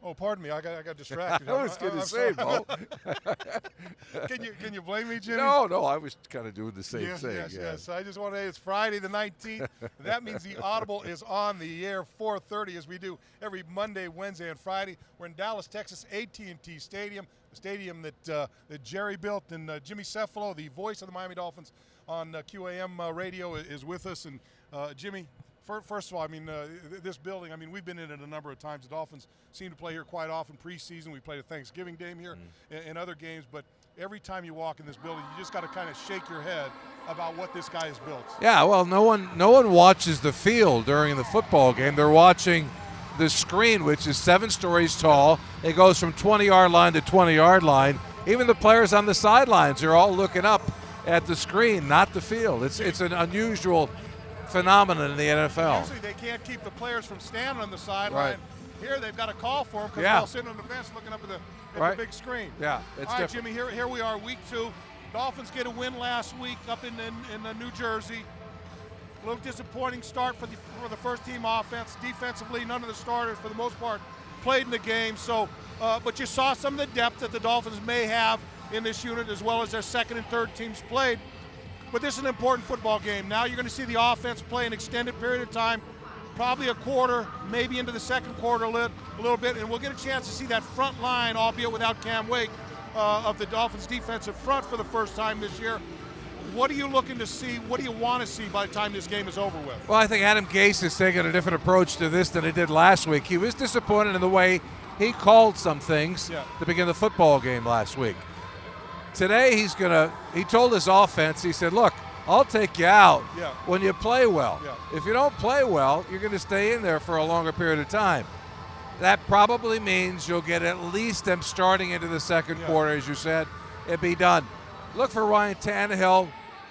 Oh, pardon me. I got distracted. I was going to say, Bo. Can you blame me, Jimmy? No, I was kind of doing the same thing. Yes. I just want to say it's Friday the 19th. That means the Audible is on the air 4:30 as we do every Monday, Wednesday, and Friday. We're in Dallas, Texas, AT&T Stadium, the stadium that Jerry built, and Jimmy Cefalo, the voice of the Miami Dolphins on QAM radio, is with us. And Jimmy, first of all, this building, we've been in it a number of times. The Dolphins seem to play here quite often preseason. We played a Thanksgiving game here and other games, but every time you walk in this building, you just got to kind of shake your head about what this guy has built. Yeah, well, no one watches the field during the football game. They're watching the screen, which is 7 stories tall. It goes from 20-yard line to 20-yard line. Even the players on the sidelines are all looking up at the screen, not the field. It's an unusual phenomenon in the NFL. Usually they can't keep the players from standing on the sideline. Right. Here they've got a call for them because they're all sitting on the bench looking up at the big screen. Yeah, it's all right, different. Jimmy, here we are, week 2. Dolphins get a win last week up in New Jersey. A little disappointing start for the first-team offense. Defensively, none of the starters, for the most part, played in the game. So, but you saw some of the depth that the Dolphins may have in this unit, as well as their second and third teams played. But this is an important football game. Now you're going to see the offense play an extended period of time, probably a quarter, maybe into the second quarter a little bit, and we'll get a chance to see that front line, albeit without Cam Wake, of the Dolphins' defensive front for the first time this year. What are you looking to see? What do you want to see by the time this game is over with? Well, I think Adam Gase is taking a different approach to this than he did last week. He was disappointed in the way he called some things to begin the football game last week. Today he told his offense, he said, look, I'll take you out when you play well. If you don't play well, you're going to stay in there for a longer period of time. That probably means you'll get at least them starting into the second quarter, as you said, and be done. Look for Ryan Tannehill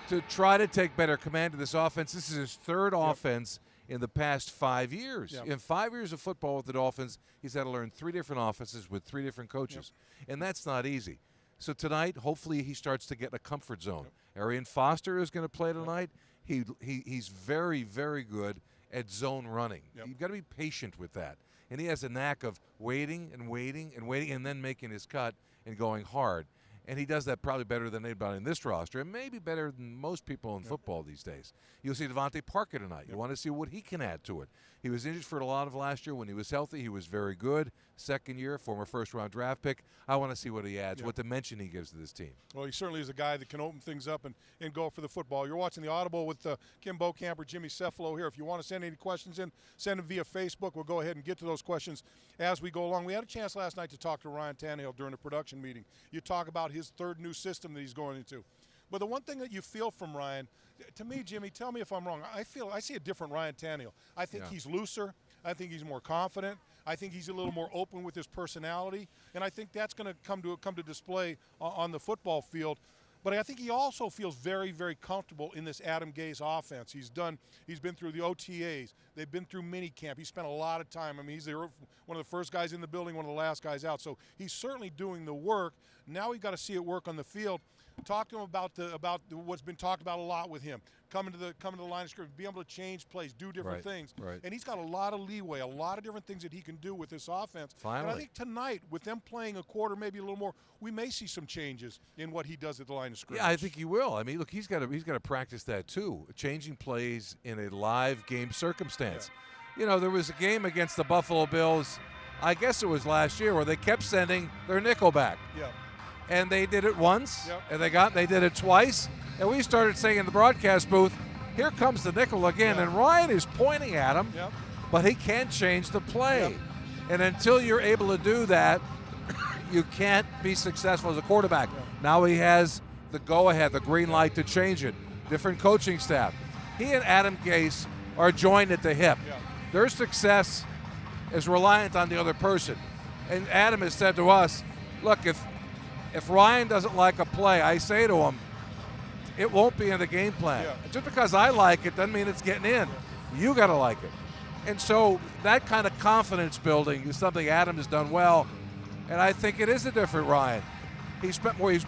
to try to take better command of this offense. This is his third offense in the past 5 years. In 5 years of football with the Dolphins, he's had to learn 3 different offenses with 3 different coaches, and that's not easy. So tonight, hopefully he starts to get in a comfort zone. Arian Foster is going to play tonight. He's very, very good at zone running. You've got to be patient with that. And he has a knack of waiting and waiting and waiting and then making his cut and going hard. And he does that probably better than anybody in this roster, and maybe better than most people in football these days. You'll see Devontae Parker tonight. You want to see what he can add to it. He was injured for a lot of last year. When he was healthy, he was very good. Second year, former first-round draft pick. I want to see what he adds, what dimension he gives to this team. Well, he certainly is a guy that can open things up and go for the football. You're watching the Audible with Kim Bokamper, Jimmy Cefalo here. If you want to send any questions in, send them via Facebook. We'll go ahead and get to those questions as we go along. We had a chance last night to talk to Ryan Tannehill during a production meeting. You talk about his third new system that he's going into. But the one thing that you feel from Ryan, to me, Jimmy, tell me if I'm wrong, I see a different Ryan Tannehill. I think he's looser. I think he's more confident. I think he's a little more open with his personality, and I think that's going to come to display on the football field. But I think he also feels very, very comfortable in this Adam Gase offense. He's been through the OTAs. They've been through minicamp. He spent a lot of time. He's one of the first guys in the building, one of the last guys out. So he's certainly doing the work. Now we've got to see it work on the field. Talk to him about what's been talked about a lot with him. Coming to the line of scrimmage, be able to change plays, do different things. Right. And he's got a lot of leeway, a lot of different things that he can do with this offense. Finally. And I think tonight, with them playing a quarter, maybe a little more, we may see some changes in what he does at the line of scrimmage. Yeah, I think he will. Look, he's got to practice that too, changing plays in a live game circumstance. There was a game against the Buffalo Bills, I guess it was last year, where they kept sending their nickel back. And they did it once, and they did it twice, and we started saying in the broadcast booth, here comes the nickel again, and Ryan is pointing at him, but he can't change the play. And until you're able to do that, you can't be successful as a quarterback. Now he has the go-ahead, the green light to change it. Different coaching staff. He and Adam Gase are joined at the hip. Their success is reliant on the other person. And Adam has said to us, look, if Ryan doesn't like a play, I say to him, it won't be in the game plan. Just because I like it doesn't mean it's getting in. You got to like it. And so that kind of confidence building is something Adam has done well, and I think it is a different Ryan. He's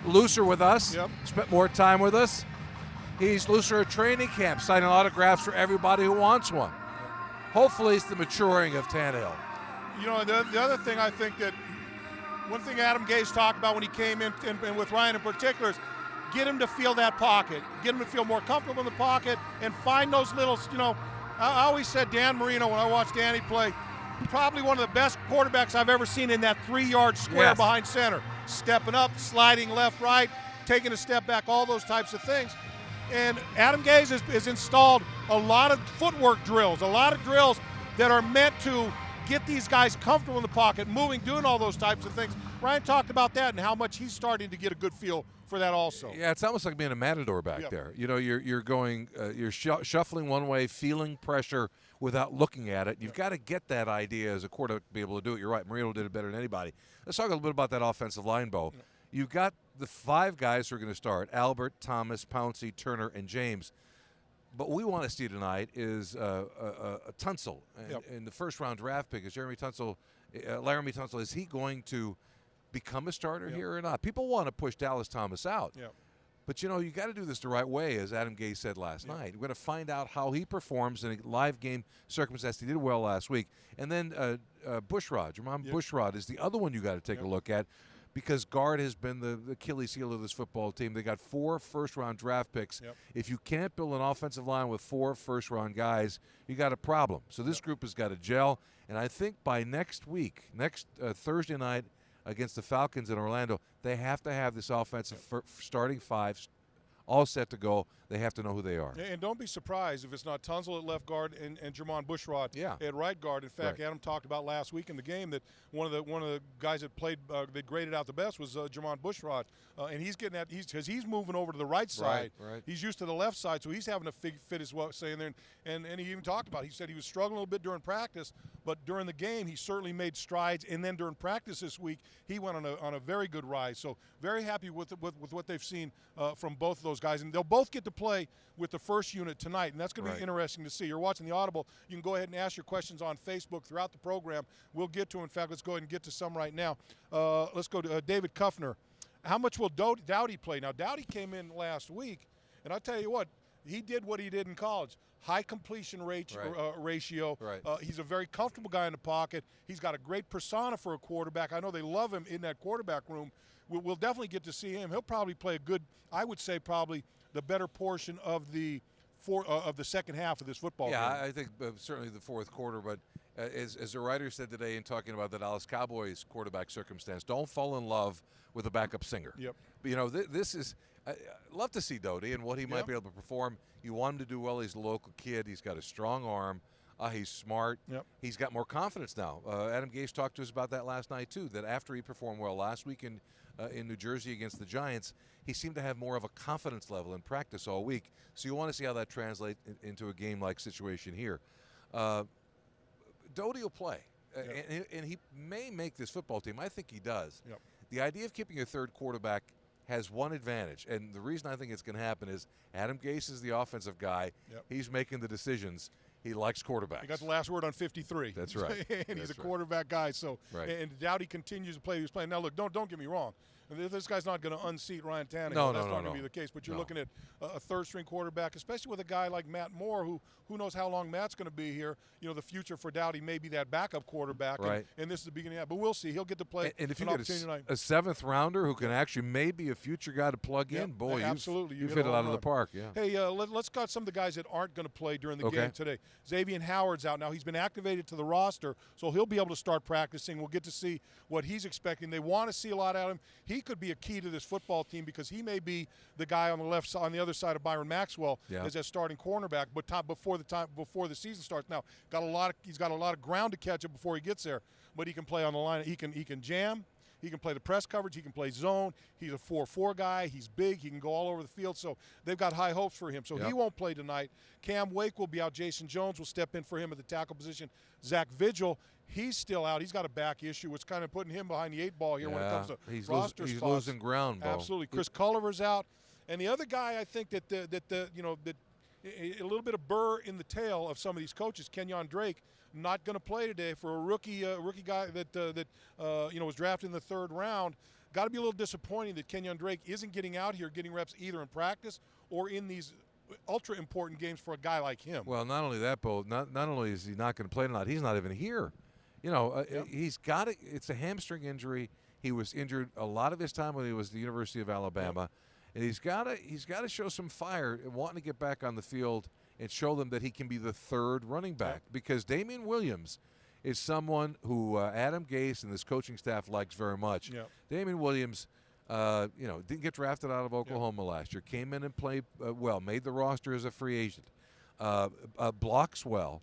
looser with us, spent more time with us. He's looser at training camp, signing autographs for everybody who wants one. Hopefully it's the maturing of Tannehill. You know, the other thing I think that one thing Adam Gase talked about when he came in, and with Ryan in particular, is get him to feel that pocket, get him to feel more comfortable in the pocket, and find those little, you know, I always said Dan Marino when I watched Danny play, probably one of the best quarterbacks I've ever seen in that 3-yard square behind center. Stepping up, sliding left, right, taking a step back, all those types of things. And Adam Gase has installed a lot of footwork drills, a lot of drills that are meant to get these guys comfortable in the pocket, moving, doing all those types of things. Ryan talked about that and how much he's starting to get a good feel for that also. Yeah, it's almost like being a matador back there. You know, you're going, you're shuffling one way, feeling pressure without looking at it. You've got to get that idea as a quarterback to be able to do it. You're right, Marino did it better than anybody. Let's talk a little bit about that offensive line, Bo. You've got the 5 guys who are going to start: Albert, Thomas, Pouncey, Turner, and James. But what we want to see tonight is a Tunsil. And the first-round draft pick is Laramie Tunsil. Is he going to become a starter here or not? People want to push Dallas Thomas out. But, you know, you got to do this the right way, as Adam Gase said last night. We're going to find out how he performs in a live game circumstance. He did well last week. And then Bushrod, Jermon Bushrod is the other one you got to take a look at, because guard has been the Achilles heel of this football team. They got 4 first-round draft picks. If you can't build an offensive line with 4 first-round guys, you got a problem. So this group has got to gel. And I think by next week, Thursday night against the Falcons in Orlando, they have to have this offensive starting 5 all set to go. They have to know who they are. And don't be surprised if it's not Tunsil at left guard and Jermon Bushrod at right guard. In fact, Adam talked about last week in the game that one of the guys that played that graded out the best was Jermon Bushrod, and he's getting at because he's moving over to the right side. He's used to the left side, so he's having to fit his saying there. And he even talked about it. He said he was struggling a little bit during practice, but during the game he certainly made strides. And then during practice this week, he went on a very good rise. So very happy with what they've seen from both of those guys, and they'll both get to play with the first unit tonight, and that's going to be interesting to see. You're watching the Audible. You can go ahead and ask your questions on Facebook throughout the program. We'll get to them. In fact, let's go ahead and get to some right now. Let's go to David Kuffner. How much will Dowdy play? Now, Dowdy came in last week, and I'll tell you what, he did what he did in college. High completion ratio. He's a very comfortable guy in the pocket. He's got a great persona for a quarterback. I know they love him in that quarterback room. We'll definitely get to see him. He'll probably play a good, I would say probably the better portion of the second half of this football game. I think certainly the fourth quarter. But as the writer said today in talking about the Dallas Cowboys quarterback circumstance, don't fall in love with a backup singer. But, you know, this is love to see Doty and what he might be able to perform. You want him to do well. He's a local kid. He's got a strong arm. He's smart. He's got more confidence now. Adam Gase talked to us about that last night too, that after he performed well last week in New Jersey against the Giants, he seemed to have more of a confidence level in practice all week. So you want to see how that translates into a game-like situation here. Doty will play, and he may make this football team. I think he does. The idea of keeping a third quarterback has one advantage, and the reason I think it's going to happen is Adam Gase is the offensive guy. He's making the decisions. He likes quarterbacks. He got the last word on 53. That's right. And he's a quarterback guy. So and Dowdy continues to play. He's playing. Now look, don't get me wrong. This guy's not going to unseat Ryan Tannehill. No, That's no, not going to be the case. But you're looking at a third-string quarterback, especially with a guy like Matt Moore, who knows how long Matt's going to be here. You know, the future for Dowdy may be that backup quarterback. And this is the beginning of that. But we'll see. He'll get to play. And if you get a seventh rounder who can actually maybe a future guy to plug in, boy, you've hit it out of the park. Hey, let's got some of the guys that aren't going to play during the game today. Xavier Howard's out now. He's been activated to the roster, so he'll be able to start practicing. We'll get to see what he's expecting. They want to see a lot out of him. He could be a key to this football team because he may be the guy on the left side, on the other side of Byron Maxwell as that starting cornerback. But before the season starts, now he's got a lot of ground to catch up before he gets there. But he can play on the line. He can jam. He can play the press coverage. He can play zone. He's a 4-4 guy. He's big. He can go all over the field. So they've got high hopes for him. So he won't play tonight. Cam Wake will be out. Jason Jones will step in for him at the tackle position. Zach Vigil, he's still out. He's got a back issue. It's kind of putting him behind the 8-ball here when it comes to roster spots. He's losing ground, Bo. Absolutely. Chris Culliver's out. And the other guy, I think that a little bit of burr in the tail of some of these coaches, Kenyon Drake, not going to play today for a rookie guy that was drafted in the third round. Got to be a little disappointing that Kenyon Drake isn't getting out here, getting reps either in practice or in these ultra important games for a guy like him. Well, not only that, Bo. Not only is he not going to play tonight, he's not even here. He's got it. It's a hamstring injury. He was injured a lot of his time when he was at the University of Alabama, and he's got to show some fire, wanting to get back on the field and show them that he can be the third running back, because Damian Williams is someone who Adam Gase and this coaching staff likes very much. Damian Williams, didn't get drafted out of Oklahoma last year. Came in and played well, made the roster as a free agent. Blocks well,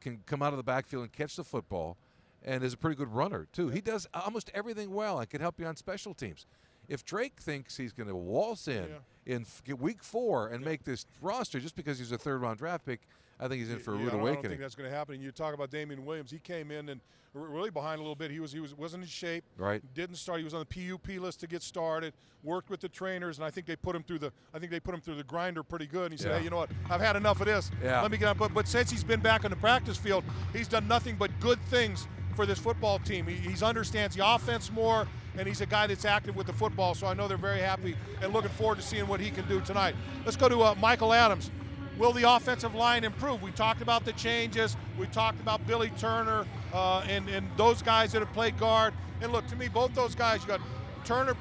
can come out of the backfield and catch the football, and is a pretty good runner, too. He does almost everything well and can help you on special teams. If Drake thinks he's going to waltz in week 4 and make this roster just because he's a third-round draft pick, I think he's in for a rude awakening. I don't think that's going to happen. And you talk about Damian Williams. He came in and really behind a little bit. He wasn't in shape. Right. Didn't start. He was on the PUP list to get started. Worked with the trainers, and I think they put him through the grinder pretty good. And he said, "Hey, you know what? I've had enough of this. Let me get up." But since he's been back on the practice field, he's done nothing but good things for this football team. He understands the offense more, and he's a guy that's active with the football. So I know they're very happy and looking forward to seeing what he can do tonight. Let's go to Michael Adams. Will the offensive line improve? We talked about the changes. We talked about Billy Turner and those guys that have played guard. And look, to me, both those guys, you got Turner's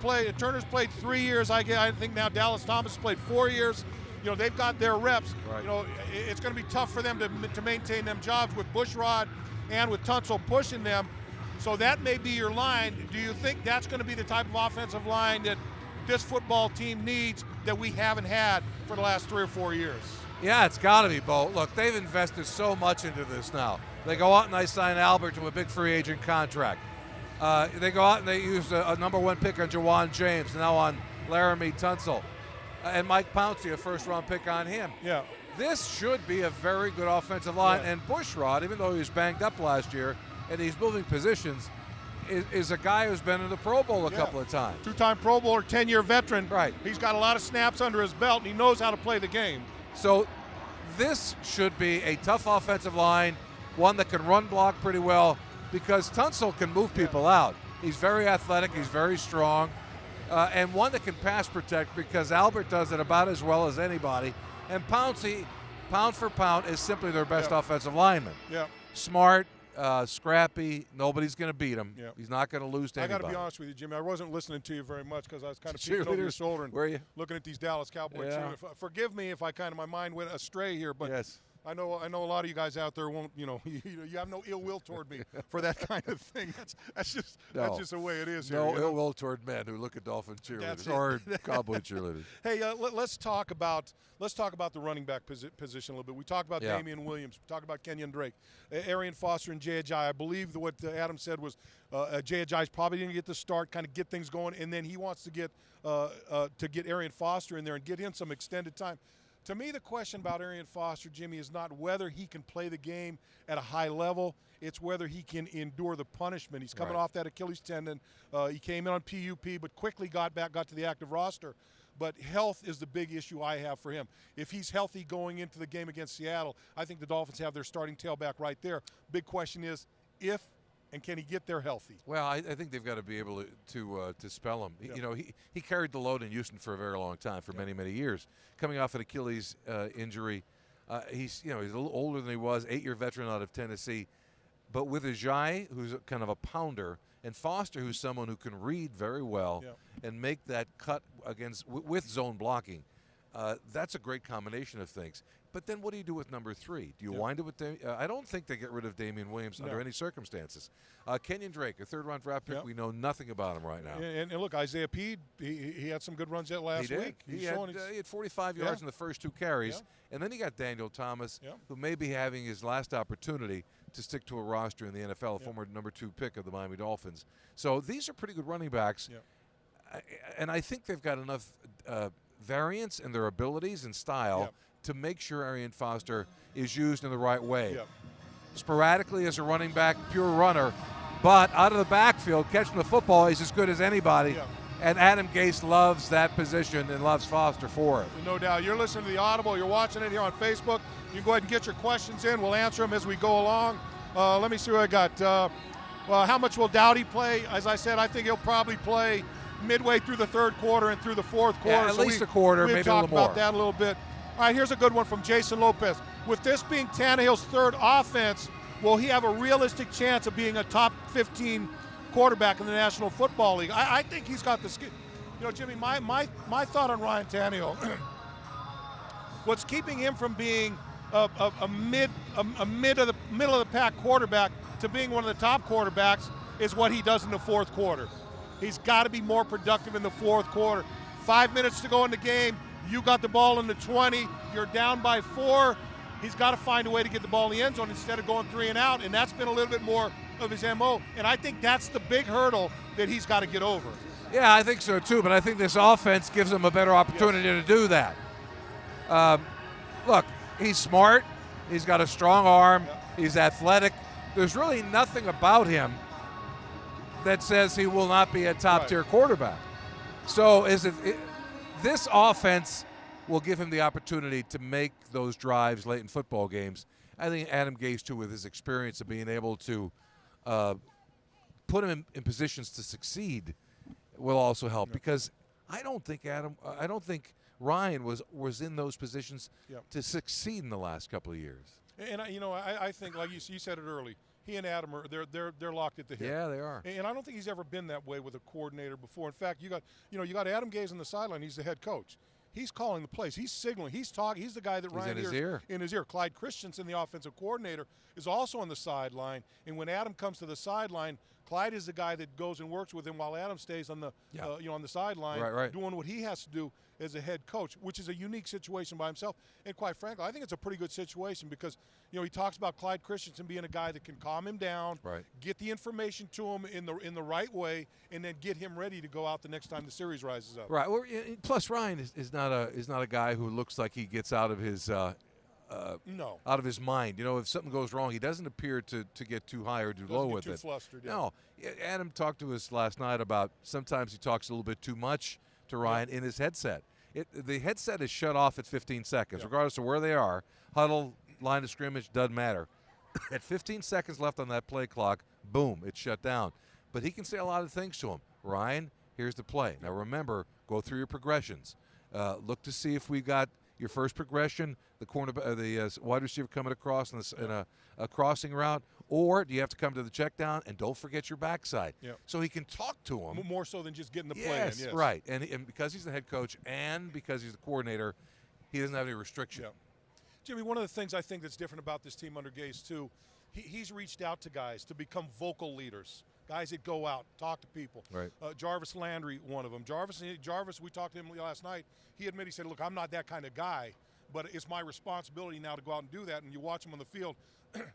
played 3 years. I think now Dallas Thomas played 4 years. They've got their reps. Right. It's going to be tough for them to maintain them jobs with Bushrod and with Tunsil pushing them. So that may be your line. Do you think that's going to be the type of offensive line that this football team needs that we haven't had for the last 3 or 4 years? Yeah, it's got to be, Bo. Look, they've invested so much into this now. They go out and they sign Albert to a big free agent contract. They go out and they use a number 1 pick on Jawan James, now on Laramie Tunsil. And Mike Pouncey, a first-round pick on him. Yeah. This should be a very good offensive line. Yeah. And Bushrod, even though he was banged up last year and he's moving positions, is a guy who's been in the Pro Bowl a couple of times. 2-time Pro Bowler, 10-year veteran. Right. He's got a lot of snaps under his belt, and he knows how to play the game. So this should be a tough offensive line, one that can run block pretty well, because Tunsil can move people out. He's very athletic. He's very strong. And one that can pass protect, because Albert does it about as well as anybody. And Pouncey, pound for pound, is simply their best offensive lineman. Yeah. Smart, scrappy. Nobody's going to beat him. Yeah. He's not going to lose to anybody. I got to be honest with you, Jimmy. I wasn't listening to you very much because I was kind of peeking over your shoulder and looking at these Dallas Cowboys. Yeah. Forgive me if my mind went astray here, but I know a lot of you guys out there won't. You have no ill will toward me for that kind of thing. That's just the way it is here. No ill will toward men who look at Dolphin cheerleaders or Cowboy cheerleaders. Hey, let's talk about the running back position a little bit. We talked about Damian Williams. We talked about Kenyon Drake, Arian Foster, and Jay Ajayi. I believe what Adam said was Jay Ajayi's probably going to get the start, kind of get things going, and then he wants to get Arian Foster in there and get him some extended time. To me, the question about Arian Foster, Jimmy, is not whether he can play the game at a high level. It's whether he can endure the punishment. He's coming off that Achilles tendon. He came in on PUP, but quickly got to the active roster. But health is the big issue I have for him. If he's healthy going into the game against Seattle, I think the Dolphins have their starting tailback right there. Big question is if and can he get there healthy? Well, I think they've got to be able to spell him. Yeah. He carried the load in Houston for a very long time, for many, many years. Coming off an Achilles injury, he's a little older than he was, 8-year veteran out of Tennessee. But with Ajayi, who's kind of a pounder, and Foster, who's someone who can read very well and make that cut with zone blocking, that's a great combination of things. But then what do you do with number 3? Do you wind up with I don't think they get rid of Damian Williams under any circumstances. Kenyon Drake, a third-round draft pick, we know nothing about him right now. And look, Isaiah Peed, he had some good runs that last week. He had 45 yards in the first 2 carries. And then you got Daniel Thomas, who may be having his last opportunity to stick to a roster in the NFL, former number 2 pick of the Miami Dolphins. So these are pretty good running backs. And I think they've got enough variance in their abilities and style to make sure Arian Foster is used in the right way. Sporadically as a running back, pure runner, but out of the backfield, catching the football, he's as good as anybody. And Adam Gase loves that position and loves Foster for it. No doubt. You're listening to the Audible. You're watching it here on Facebook. You can go ahead and get your questions in. We'll answer them as we go along. Let me see what I got. How much will Dowdy play? As I said, I think he'll probably play midway through the third quarter and through the fourth quarter. Yeah, at least a quarter, maybe a little more. We'll talk about that a little bit. All right, here's a good one from Jason Lopez. With this being Tannehill's third offense, will he have a realistic chance of being a top 15 quarterback in the National Football League? I think he's got the skill. You know, Jimmy, my thought on Ryan Tannehill, what's keeping him from being a middle of the pack quarterback to being one of the top quarterbacks is what he does in the fourth quarter. He's got to be more productive in the fourth quarter. 5 minutes to go in the game. You got the ball in the 20. You're down by 4. He's got to find a way to get the ball in the end zone instead of going 3 and out, and that's been a little bit more of his MO. And I think that's the big hurdle that he's got to get over. Yeah, I think so too, but I think this offense gives him a better opportunity to do that. Look, he's smart. He's got a strong arm. He's athletic. There's really nothing about him that says he will not be a top-tier quarterback. So this offense will give him the opportunity to make those drives late in football games. I think Adam Gase, too, with his experience of being able to put him in positions to succeed, will also help. Because I don't think Ryan was in those positions to succeed in the last couple of years. And I think, like you said it early, he and Adam they're locked at the hip. Yeah, they are. And I don't think he's ever been that way with a coordinator before. In fact, you got Adam Gase on the sideline. He's the head coach. He's calling the plays. He's signaling. He's talking. He's the guy that Ryan hears in his ear. Clyde Christensen, the offensive coordinator, is also on the sideline. And when Adam comes to the sideline, Clyde is the guy that goes and works with him while Adam stays on the on the sideline, doing what he has to do as a head coach, which is a unique situation by himself. And quite frankly, I think it's a pretty good situation because he talks about Clyde Christensen being a guy that can calm him down, get the information to him in the right way, and then get him ready to go out the next time the series rises up. Right. Well, plus Ryan is not a guy who looks like he gets out of his out of his mind. If something goes wrong, he doesn't appear to get too high or too low with it. Flustered, No. Adam talked to us last night about sometimes he talks a little bit too much to Ryan in his headset. The headset is shut off at 15 seconds, regardless of where they are. Huddle, line of scrimmage, doesn't matter. At 15 seconds left on that play clock, boom, it's shut down. But he can say a lot of things to him. Ryan, here's the play. Now remember, go through your progressions. Look to see if we got your first progression, the wide receiver coming across in a crossing route, or do you have to come to the check down, and don't forget your backside. So he can talk to him. More so than just getting the play in. Yes, right. And because he's the head coach and because he's the coordinator, he doesn't have any restriction. Jimmy, one of the things I think that's different about this team under Gase, too, he's reached out to guys to become vocal leaders. Guys that go out, talk to people. Right. Jarvis Landry, one of them. Jarvis, we talked to him last night. He admitted, he said, look, I'm not that kind of guy, but it's my responsibility now to go out and do that. And you watch him on the field,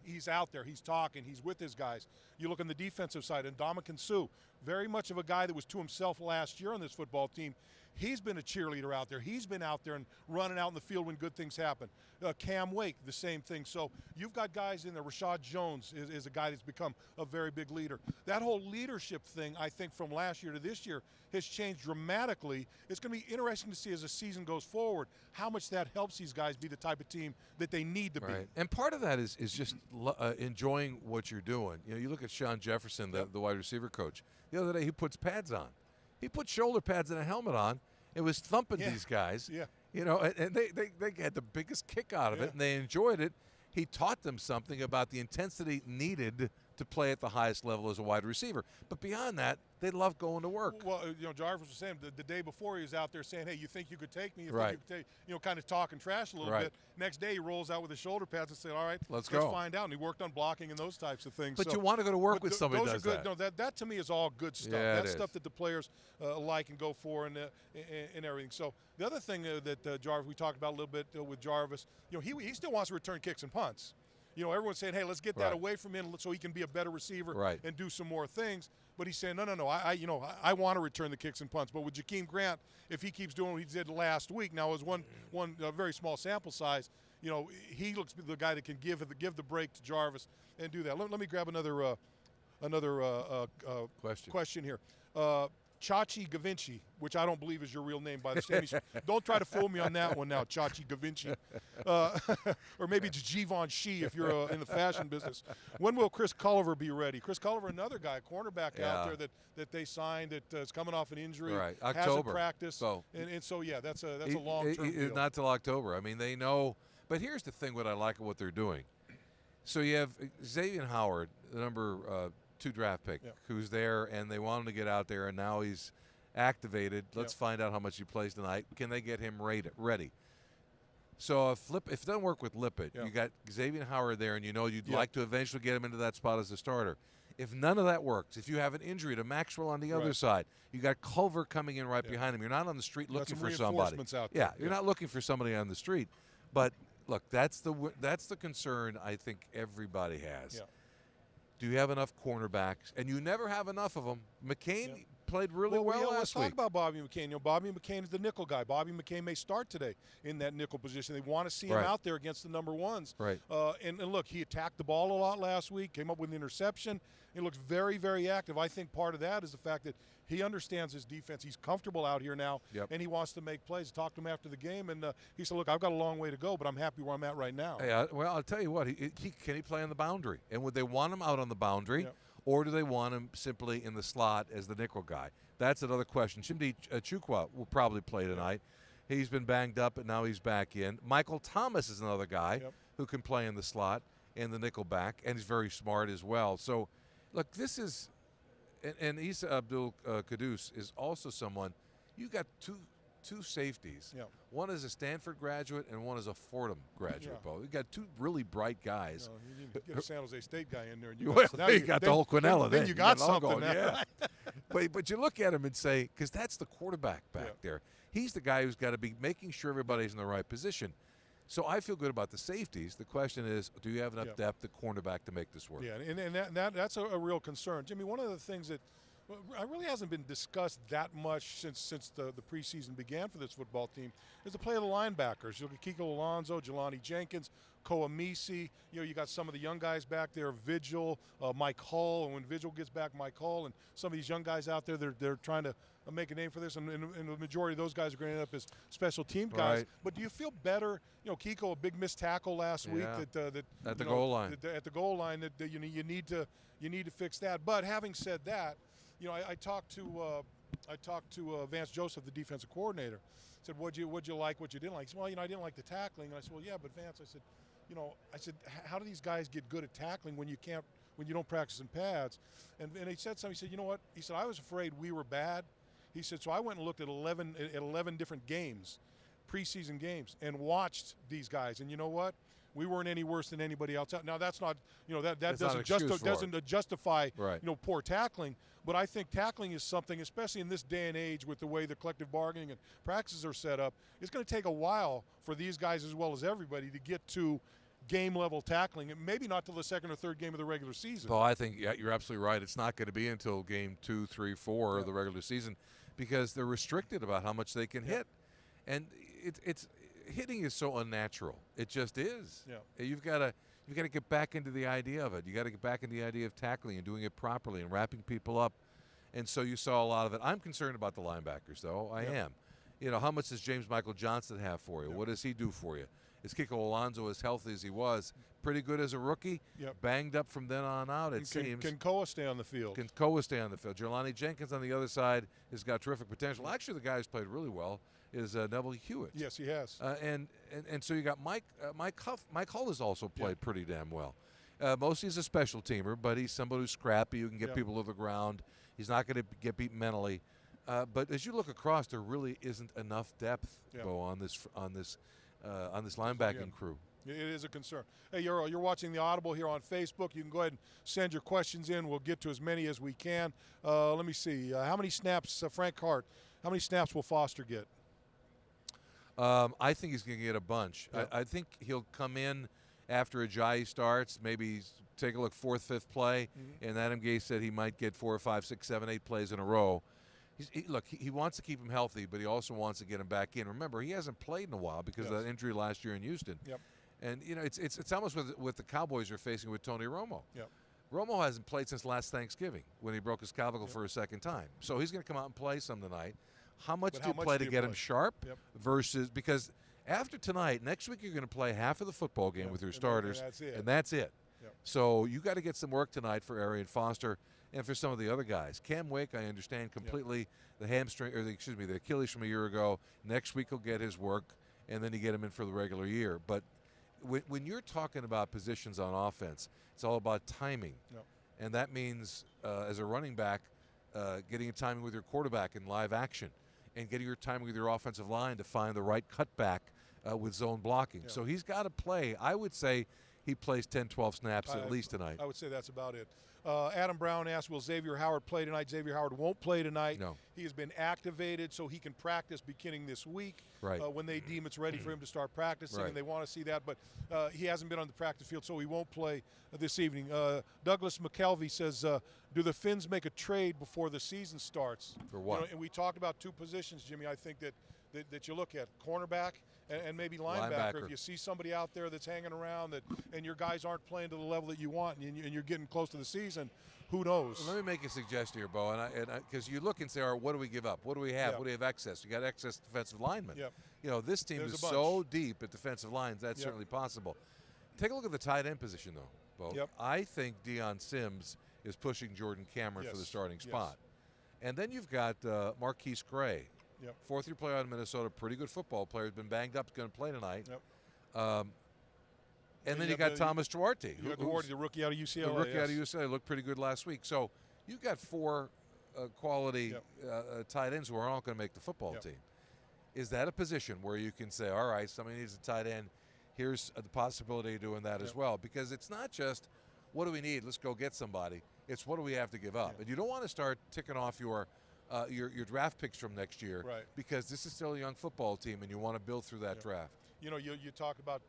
he's out there, he's talking, he's with his guys. You look on the defensive side, and Ndamukong Suh, very much of a guy that was to himself last year on this football team. He's been a cheerleader out there. He's been out there and running out in the field when good things happen. Cam Wake, the same thing. So you've got guys in there. Rashad Jones is a guy that's become a very big leader. That whole leadership thing, I think, from last year to this year has changed dramatically. It's going to be interesting to see as the season goes forward how much that helps these guys be the type of team that they need to be. And part of that is just enjoying what you're doing. You look at Sean Jefferson, the wide receiver coach. The other day he puts pads on. He put shoulder pads and a helmet on. It was thumping these guys. And they had the biggest kick out of it, and they enjoyed it. He taught them something about the intensity needed to play at the highest level as a wide receiver. But beyond that, they love going to work. Well, Jarvis was saying the day before he was out there saying, hey, you think you could take me? You think you could take, kind of talking trash a little bit. Next day he rolls out with his shoulder pads and said, all right, let's find out. And he worked on blocking and those types of things. But you want to go to work with somebody who does good. that. No, that to me is all good stuff. That's stuff that the players like and go for and everything. So the other thing that Jarvis, we talked about a little bit with Jarvis, he still wants to return kicks and punts. Everyone's saying, hey, let's get that away from him so he can be a better receiver and do some more things. But he's saying, no, I want to return the kicks and punts. But with Jakeem Grant, if he keeps doing what he did last week, now it was one very small sample size, he looks the guy that can give the break to Jarvis and do that. Let me grab another question here. Chachi Gavinci, which I don't believe is your real name by the standings. Don't try to fool me on that one now, Chachi Gavinci. Or maybe it's Givenchy if you're in the fashion business. When will Chris Culliver be ready? Chris Culliver, another guy, cornerback out there that they signed that is coming off an injury. October. Hasn't practiced. So that's a long-term deal. Not till October. I mean, they know. But here's the thing, what I like of what they're doing. So you have Xavier Howard, the number 2 draft pick, who's there, and they want him to get out there, and now he's activated. Let's find out how much he plays tonight. Can they get him ready? So if it doesn't work with Lippett, you got Xavier Howard there, and you know you'd like to eventually get him into that spot as a starter. If none of that works, if you have an injury to Maxwell on the other side, you got Culver coming in right behind him. You're not on the street looking for somebody. Out there. You're not looking for somebody on the street. But look, that's the concern I think everybody has. Yeah. Do you have enough cornerbacks? And you never have enough of them. McCain played really well last week. Let's talk about Bobby McCain. Bobby McCain is the nickel guy. Bobby McCain may start today in that nickel position. They want to see him out there against the number ones. Right. And look, he attacked the ball a lot last week, came up with an interception. He looks very, very active. I think part of that is the fact that he understands his defense. He's comfortable out here now, and he wants to make plays. I talked to him after the game, and he said, look, I've got a long way to go, but I'm happy where I'm at right now. Hey, well, I'll tell you what, can he play on the boundary? And would they want him out on the boundary, or do they want him simply in the slot as the nickel guy? That's another question. Chimdi Chukwu will probably play tonight. He's been banged up, but now he's back in. Michael Thomas is another guy who can play in the slot and the nickel back, and he's very smart as well. So, look, this is – and Isa Abdul Kudus is also someone – you got two safeties. One is a Stanford graduate and one is a Fordham graduate, Bo. You got 2 really bright guys. You need to get a San Jose State guy in there. And you got the whole Quinella. Then you got something. But you look at him and say, because that's the quarterback back there. He's the guy who's got to be making sure everybody's in the right position. So I feel good about the safeties. The question is, do you have enough depth at cornerback to make this work? Yeah, and that's a real concern. Jimmy, one of the things that really hasn't been discussed that much since the preseason began for this football team is the play of the linebackers. You look at Kiko Alonso, Jelani Jenkins, Koamisi. You got some of the young guys back there, Vigil, Mike Hull. And when Vigil gets back, Mike Hull, and some of these young guys out there, they're trying to make a name for this. And the majority of those guys are going to end up as special team guys. But do you feel better? Kiko, a big missed tackle last week. At the goal line. At the goal line, that you need to fix that. But having said that, I talked to Vance Joseph, the defensive coordinator. I said, what'd you like, what you didn't like? He said, well, I didn't like the tackling. And I said, well, yeah, but Vance, I said, how do these guys get good at tackling when you don't practice in pads? And he said something. He said, you know what? He said, I was afraid we were bad. He said, so I went and looked at 11 different games, preseason games, and watched these guys. And you know what? We weren't any worse than anybody else. Now that's not, that doesn't justify, poor tackling. But I think tackling is something, especially in this day and age with the way the collective bargaining and practices are set up, it's going to take a while for these guys as well as everybody to get to game-level tackling, and maybe not till the second or third game of the regular season. Well, I think you're absolutely right. It's not going to be until game 2, 3, 4 of the regular season because they're restricted about how much they can hit. And it's hitting is so unnatural. It just is. You've got to get back into the idea of it. You got to get back into the idea of tackling and doing it properly and wrapping people up. And so you saw a lot of it. I'm concerned about the linebackers, though. I am. How much does James Michael Johnson have for you? What does he do for you? Is Kiko Alonso as healthy as he was? Pretty good as a rookie. Banged up from then on out, it seems. Can Koa stay on the field? Can Koa stay on the field? Jelani Jenkins on the other side has got terrific potential. Actually, the guy who's played really well is Neville Hewitt. Yes, he has. And so you got Mike Hull has also played pretty damn well. Mostly he's a special teamer, but he's somebody who's scrappy, who can get people to the ground. He's not going to get beat mentally. But as you look across, there really isn't enough depth, Bo, on this linebacking crew. It is a concern. Hey, you're watching the Audible here on Facebook. You can go ahead and send your questions in. We'll get to as many as we can. Let me see. How many snaps, Frank Hart, how many snaps will Foster get? I think he's going to get a bunch. I think he'll come in after Ajayi starts, maybe take a look 4th, 5th play, and Adam Gase said he might get 4, 5, 6, 7, 8 plays in a row. He wants to keep him healthy, but he also wants to get him back in. Remember, he hasn't played in a while because of that injury last year in Houston. And it's almost what the Cowboys are facing with Tony Romo. Romo hasn't played since last Thanksgiving when he broke his clavicle for a second time. So he's going to come out and play some tonight. How much do you play to get him sharp versus – because after tonight, next week you're going to play half of the football game with your starters, and that's it. So you got to get some work tonight for Arian Foster and for some of the other guys. Cam Wake, I understand completely the hamstring – or the Achilles from a year ago. Next week he'll get his work, and then you get him in for the regular year. But when you're talking about positions on offense, it's all about timing. Yep. And that means, as a running back, getting your timing with your quarterback in live action and getting your timing with your offensive line to find the right cutback with zone blocking. Yeah. So he's got to play. I would say he plays 10, 12 snaps at least tonight. I would say that's about it. Adam Brown asked, will Xavier Howard play tonight? Xavier Howard won't play tonight. No. He has been activated so he can practice beginning this week when they deem it's ready for him to start practicing, and they want to see that. But he hasn't been on the practice field, so he won't play this evening. Douglas McKelvey says, do the Finns make a trade before the season starts? For what? You know, and we talked about two positions, Jimmy, I think that you look at, cornerback and maybe linebacker. If you see somebody out there that's hanging around and your guys aren't playing to the level that you want and you're getting close to the season, who knows? Well, let me make a suggestion here, Bo, and because you look and say, all right, what do we give up? What do we have? What do we have excess? You got excess defensive linemen. Yep. You know, this team is so deep at defensive lines, that's certainly possible. Take a look at the tight end position, though, Bo. Yep. I think Deion Sims is pushing Jordan Cameron for the starting spot. And then you've got Marquise Gray. Yep. Fourth-year player out of Minnesota, pretty good football player. Has been banged up, going to play tonight. Yep. And then you got Thomas Duarte. You got Duarte, the rookie out of UCLA. The rookie out of UCLA looked pretty good last week. So you've got four quality tight ends who are all going to make the football team. Is that a position where you can say, all right, somebody needs a tight end, here's the possibility of doing that as well? Because it's not just, what do we need? Let's go get somebody. It's what do we have to give up? And you don't want to start ticking off your draft picks from next year, because this is still a young football team, and you want to build through that draft. You know, you talk about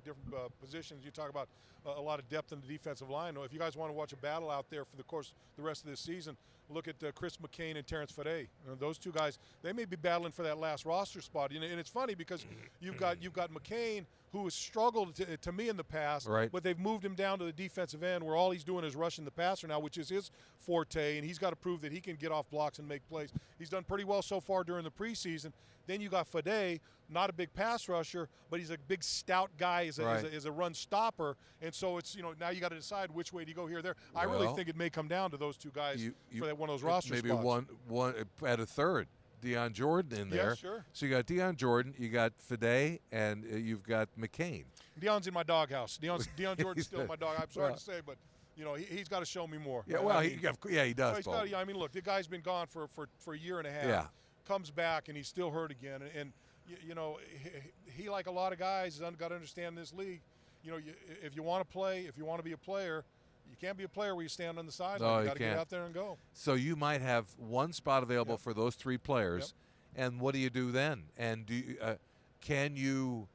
different positions. You talk about a lot of depth in the defensive line. If you guys want to watch a battle out there for the rest of this season, look at Chris McCain and Terrence Fede. You know, those two guys, they may be battling for that last roster spot. You know, and it's funny because you've got McCain, who has struggled to me in the past, but they've moved him down to the defensive end where all he's doing is rushing the passer now, which is his forte, and he's got to prove that he can get off blocks and make plays. He's done pretty well so far during the preseason. Then you got Fede, not a big pass rusher, but he's a big stout guy, is a run stopper, and so it's, you know, now you got to decide which way do you go here or there. I really think it may come down to those two guys for that one of those roster spots. Maybe one at a third. Deion Jordan in there. Yeah, sure. So you got Deion Jordan, you got Fede, and you've got McCain. Deion's in my doghouse. Deion Jordan's still in my dog. I'm sorry to say, but you know he's got to show me more. Yeah, well, he does. I mean, look, the guy's been gone for a year and a half. Yeah. Comes back and he's still hurt again, and you know he like a lot of guys has got to understand this league. You know, if you want to play, if you want to be a player, you can't be a player where you stand on the sideline. No, you got to get out there and go. So you might have one spot available for those three players, and what do you do then? And do you, can you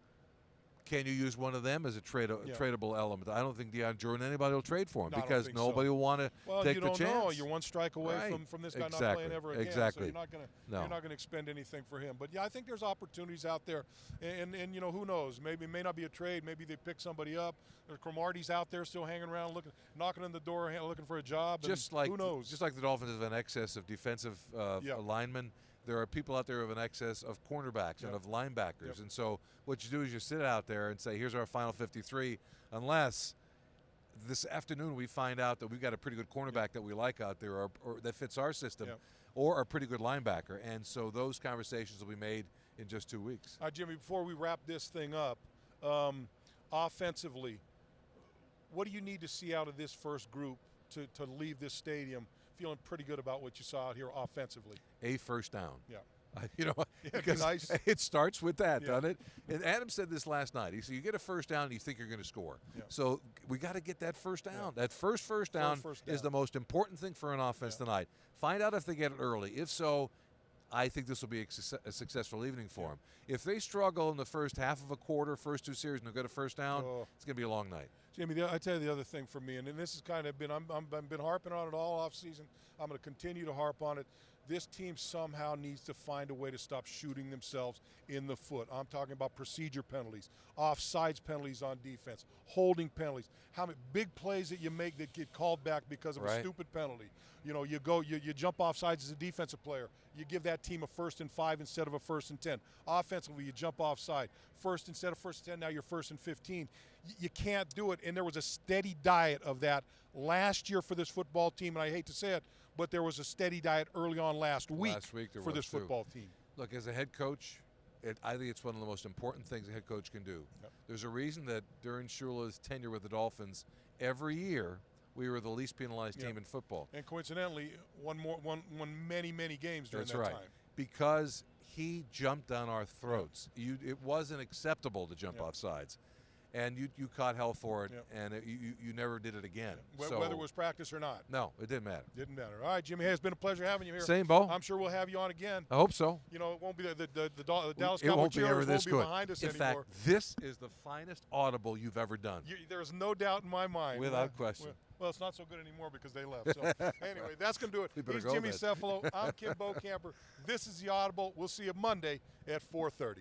use one of them as a tradable element? I don't think Deion Jordan, anybody will trade for him because nobody will want to take the chance. You don't know. You're one strike away from this guy not playing ever again. Exactly. So you're not gonna expend anything for him. But yeah, I think there's opportunities out there, and you know, who knows? Maybe it may not be a trade. Maybe they pick somebody up. Cromartie's out there still hanging around, knocking on the door, looking for a job. Who knows? Just like the Dolphins have an excess of defensive linemen, there are people out there who have an excess of cornerbacks and of linebackers. And so what you do is you sit out there and say, here's our final 53, unless this afternoon we find out that we've got a pretty good cornerback that we like out there or that fits our system or a pretty good linebacker. And so those conversations will be made in just 2 weeks. Jimmy, before we wrap this thing up, offensively, what do you need to see out of this first group to leave this stadium feeling pretty good about what you saw out here offensively? A first down. Yeah. You know, because nice. It starts with that, doesn't it? And Adam said this last night. He said, you get a first down and you think you're going to score. Yeah. So we got to get that first down. That first down is the most important thing for an offense tonight. Find out if they get it early. If so, I think this will be a successful evening for them. If they struggle in the first half of a quarter, first two series, and they get a first down, it's going to be a long night. Jimmy, I tell you the other thing for me, and this has kind of been, I've been harping on it all offseason. I'm going to continue to harp on it. This team somehow needs to find a way to stop shooting themselves in the foot. I'm talking about procedure penalties, offsides penalties on defense, holding penalties, how many big plays that you make that get called back because of a stupid penalty. You know, you jump offsides as a defensive player. You give that team a 1st and 5 instead of a 1st and 10. Offensively, you jump offside. First instead of 1st and 10, now you're 1st and 15. You can't do it, and there was a steady diet of that last year for this football team, and I hate to say it, but there was a steady diet early on last week for this football team. Look, as a head coach, I think it's one of the most important things a head coach can do. Yep. There's a reason that during Shula's tenure with the Dolphins, every year we were the least penalized team in football. And coincidentally, won many games during that time. Because he jumped down our throats. It wasn't acceptable to jump off sides. And you caught hell for it, and you never did it again. So, whether it was practice or not. No, it didn't matter. Didn't matter. All right, Jimmy, hey, it's been a pleasure having you here. Same, Bo. I'm sure we'll have you on again. I hope so. You know, it won't be the Dallas It Cowboy won't be ever this good. behind us in anymore. fact, this is the finest Audible you've ever done. There's no doubt in my mind. Without question. Well, it's not so good anymore because they left. So anyway, that's going to do it. He's Jimmy then. Cefalo. I'm Kim Bokamper. This is the Audible. We'll see you Monday at 4:30.